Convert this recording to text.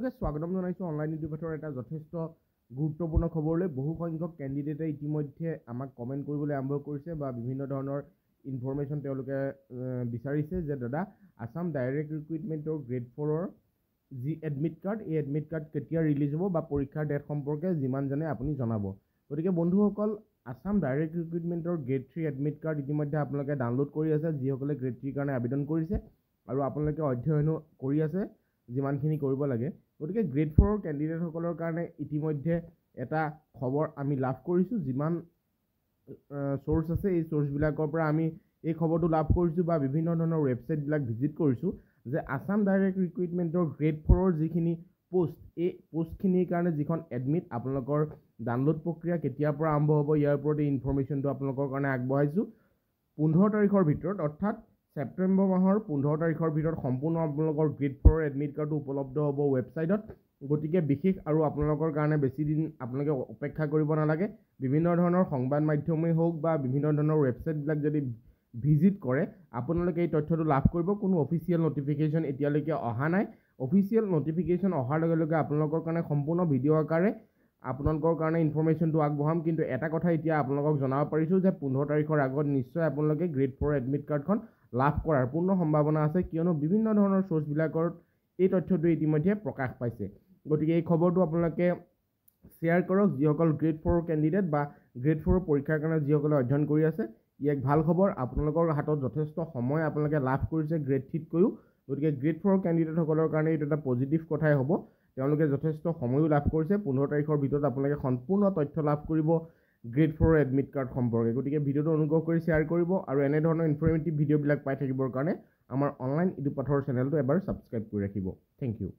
সকলোকে স্বাগতম জনাইছো অনলাইন ইউটিউবৰ এটা যথেষ্ট গুৰুত্বপূৰ্ণ খবৰলৈ। বহু সংখ্যক কেণ্ডিডেটে ইতিমধ্যে আমাক কমেণ্ট কৰিবলৈ আৰম্ভ কৰিছে বা বিভিন্ন ধৰণৰ ইনফৰমেশ্যন তেওঁলোকে বিচাৰিছে যে দাদা আসাম ডাইৰেক্ট ৰিক্ৰুইটমেণ্টৰ গ্ৰেড 4ৰ যি এডমিট কাৰ্ড, এই এডমিট কাৰ্ড কেতিয়া ৰিলিজ হ'ব বা পৰীক্ষাৰ ডেট সম্পৰ্কে যিমান জানে আপুনি জনাব। গতিকে বন্ধুসকল, আসাম ডাইৰেক্ট ৰিক্ৰুইটমেণ্টৰ গ্ৰেড 3 এডমিট কাৰ্ড ইতিমধ্যে আপোনালোকে ডাউনলোড কৰি আছে, যিসকলে গ্ৰেড 3 কাৰণে আবেদন কৰিছে আৰু আপোনালোকে অধ্যয়নো কৰি আছে যিমানখিনি কৰিব লাগে। গতিকে গ্ৰেড 4ৰ কেণ্ডিডেটসকলৰ কাৰণে ইতিমধ্যে এটা খবৰ আমি লাভ কৰিছোঁ। যিমান চ'ৰ্চ আছে এই চ'ৰ্চবিলাকৰ পৰা আমি এই খবৰটো লাভ কৰিছোঁ বা বিভিন্ন ধৰণৰ ৱেবছাইটবিলাক ভিজিট কৰিছোঁ যে আসাম ডাইৰেক্ট ৰিক্ৰুইটমেণ্টৰ গ্ৰেড 4ৰ যিখিনি পোষ্ট, এই পোষ্টখিনিৰ কাৰণে যিখন এডমিট আপোনালোকৰ ডাউনলোড প্ৰক্ৰিয়া কেতিয়াৰ পৰা আৰম্ভ হ'ব, ইয়াৰ ওপৰত এই ইনফৰমেশ্যনটো আপোনালোকৰ কাৰণে আগবঢ়াইছোঁ। 15 তাৰিখৰ ভিতৰত, অৰ্থাৎ ছেপ্টেম্বৰ মাহৰ 15 তাৰিখৰ ভিতৰত সম্পূৰ্ণ আপোনালোকৰ গ্ৰেড 4ৰ এডমিট কাৰ্ডটো উপলব্ধ হ'ব ৱেবছাইটত। গতিকে বিশেষ আৰু আপোনালোকৰ কাৰণে বেছি দিন আপোনালোকে অপেক্ষা কৰিব নালাগে। বিভিন্ন ধৰণৰ সংবাদ মাধ্যমেই হওক বা বিভিন্ন ধৰণৰ ৱেবছাইটবিলাক যদি ভিজিট কৰে, আপোনালোকে এই তথ্যটো লাভ কৰিব। কোনো অফিচিয়েল নটিফিকেশ্যন এতিয়ালৈকে অহা নাই। অফিচিয়েল নটিফিকেশ্যন অহাৰ লগে লগে আপোনালোকৰ কাৰণে সম্পূৰ্ণ ভিডিঅ' আকাৰে আপোনালোকৰ কাৰণে ইনফৰমেশ্যনটো আগবঢ়াম। কিন্তু এটা কথা এতিয়া আপোনালোকক জনাব পাৰিছোঁ যে 15 তাৰিখৰ আগত নিশ্চয় আপোনালোকে গ্ৰেড 4 এডমিট কাৰ্ডখন লাভ কৰাৰ পূৰ্ণ সম্ভাৱনা আছে, কিয়নো বিভিন্ন ধৰণৰ চ'ৰ্চবিলাকৰ এই তথ্যটো ইতিমধ্যে প্ৰকাশ পাইছে। গতিকে এই খবৰটো আপোনালোকে শ্বেয়াৰ কৰক। যিসকল গ্ৰেড 4 কেণ্ডিডেট বা গ্ৰেড 4 পৰীক্ষাৰ কাৰণে যিসকলে অধ্যয়ন কৰি আছে, ই এক ভাল খবৰ। আপোনালোকৰ হাতত যথেষ্ট সময় আপোনালোকে লাভ কৰিছে গ্ৰেড 3তকৈও। গতিকে গ্ৰেড 4 কেণ্ডিডেটসকলৰ কাৰণে এইটো এটা পজিটিভ কথাই হ'ব। তেওঁলোকে যথেষ্ট সময়ো লাভ কৰিছে। 15 তাৰিখৰ ভিতৰত আপোনালোকে সম্পূৰ্ণ তথ্য লাভ কৰিব গ্ৰেড 4 এডমিট কাৰ্ড সম্পৰ্কে। গতিকে ভিডিঅ'টো অনুগ্ৰহ কৰি শ্বেয়াৰ কৰিব আৰু এনেধৰণৰ ইনফৰমেটিভ ভিডিঅ'বিলাক পাই থাকিবৰ কাৰণে আমাৰ অনলাইন ইডুপাথৰ চেনেলটো এবাৰ ছাবস্ক্ৰাইব কৰি ৰাখিব। Thank U.